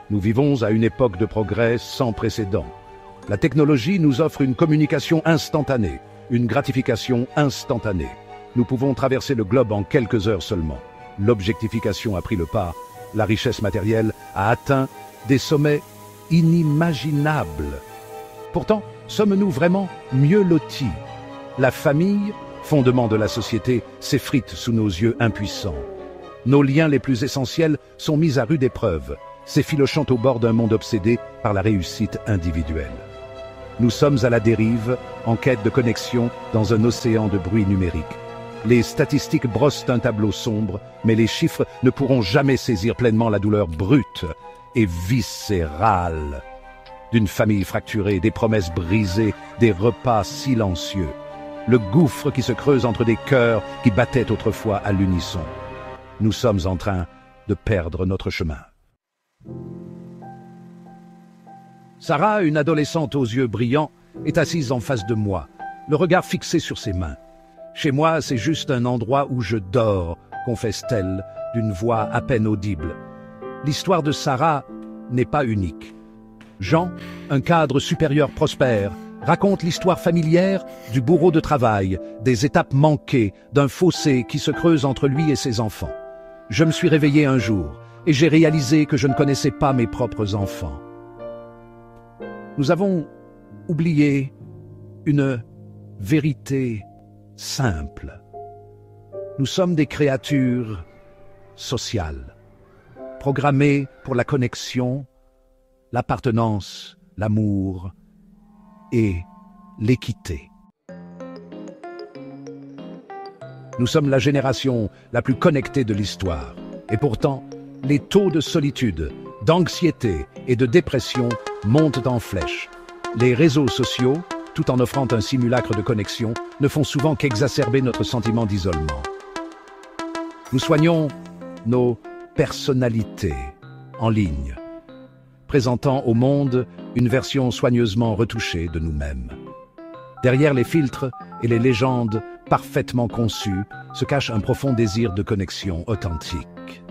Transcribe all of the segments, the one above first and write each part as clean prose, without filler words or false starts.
Nous vivons à une époque de progrès sans précédent. La technologie nous offre une communication instantanée, une gratification instantanée. Nous pouvons traverser le globe en quelques heures seulement. L'objectification a pris le pas. La richesse matérielle a atteint des sommets inimaginables. Pourtant, sommes-nous vraiment mieux lotis? La famille, fondement de la société, s'effrite sous nos yeux impuissants. Nos liens les plus essentiels sont mis à rude épreuve, s'effilochant au bord d'un monde obsédé par la réussite individuelle. Nous sommes à la dérive, en quête de connexion dans un océan de bruit numérique. Les statistiques brossent un tableau sombre, mais les chiffres ne pourront jamais saisir pleinement la douleur brute et viscérale d'une famille fracturée, des promesses brisées, des repas silencieux. Le gouffre qui se creuse entre des cœurs qui battaient autrefois à l'unisson. Nous sommes en train de perdre notre chemin. Sarah, une adolescente aux yeux brillants, est assise en face de moi, le regard fixé sur ses mains. Chez moi, c'est juste un endroit où je dors, confesse-t-elle, d'une voix à peine audible. L'histoire de Sarah n'est pas unique. Jean, un cadre supérieur prospère, raconte l'histoire familière du bourreau de travail, des étapes manquées, d'un fossé qui se creuse entre lui et ses enfants. Je me suis réveillé un jour et j'ai réalisé que je ne connaissais pas mes propres enfants. Nous avons oublié une vérité simple. Nous sommes des créatures sociales, programmées pour la connexion, l'appartenance, l'amour et l'équité. Nous sommes la génération la plus connectée de l'histoire. Et pourtant, les taux de solitude, d'anxiété et de dépression montent en flèche. Les réseaux sociaux, tout en offrant un simulacre de connexion, ne font souvent qu'exacerber notre sentiment d'isolement. Nous soignons nos personnalités en ligne, présentant au monde une version soigneusement retouchée de nous-mêmes. Derrière les filtres et les légendes parfaitement conçues se cache un profond désir de connexion authentique.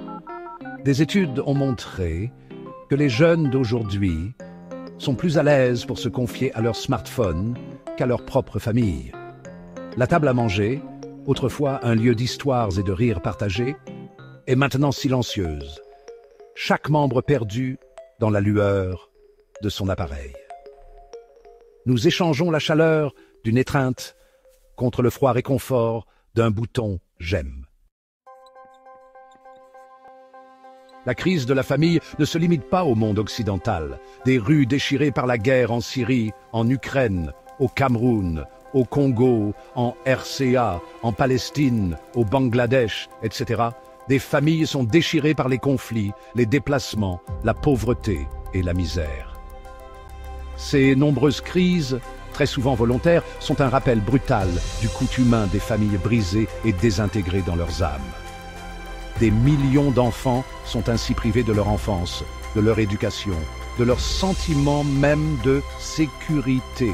Des études ont montré que les jeunes d'aujourd'hui sont plus à l'aise pour se confier à leur smartphone qu'à leur propre famille. La table à manger, autrefois un lieu d'histoires et de rires partagés, est maintenant silencieuse, chaque membre perdu dans la lueur de son appareil. Nous échangeons la chaleur d'une étreinte contre le froid réconfort d'un bouton « j'aime ». La crise de la famille ne se limite pas au monde occidental. Des rues déchirées par la guerre en Syrie, en Ukraine, au Cameroun, au Congo, en RCA, en Palestine, au Bangladesh, etc. Des familles sont déchirées par les conflits, les déplacements, la pauvreté et la misère. Ces nombreuses crises, très souvent volontaires, sont un rappel brutal du coût humain des familles brisées et désintégrées dans leurs âmes. Des millions d'enfants sont ainsi privés de leur enfance, de leur éducation, de leur sentiment même de sécurité.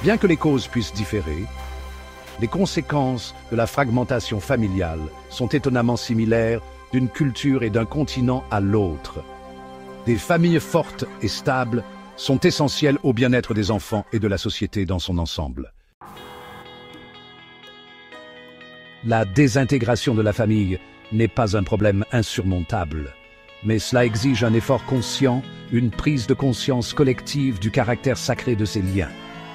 Bien que les causes puissent différer, les conséquences de la fragmentation familiale sont étonnamment similaires d'une culture et d'un continent à l'autre. Des familles fortes et stables sont essentielles au bien-être des enfants et de la société dans son ensemble. La désintégration de la famille n'est pas un problème insurmontable, mais cela exige un effort conscient, une prise de conscience collective du caractère sacré de ces liens.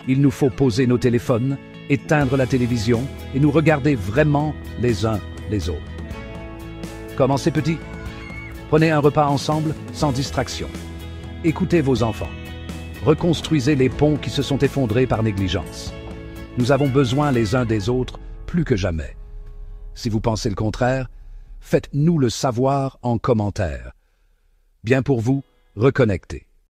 Il nous faut poser nos téléphones, éteindre la télévision et nous regarder vraiment les uns les autres. Commencez petit. Prenez un repas ensemble sans distraction. Écoutez vos enfants. Reconstruisez les ponts qui se sont effondrés par négligence. Nous avons besoin les uns des autres plus que jamais. Si vous pensez le contraire, faites-nous le savoir en commentaire. Bien pour vous, reconnectez.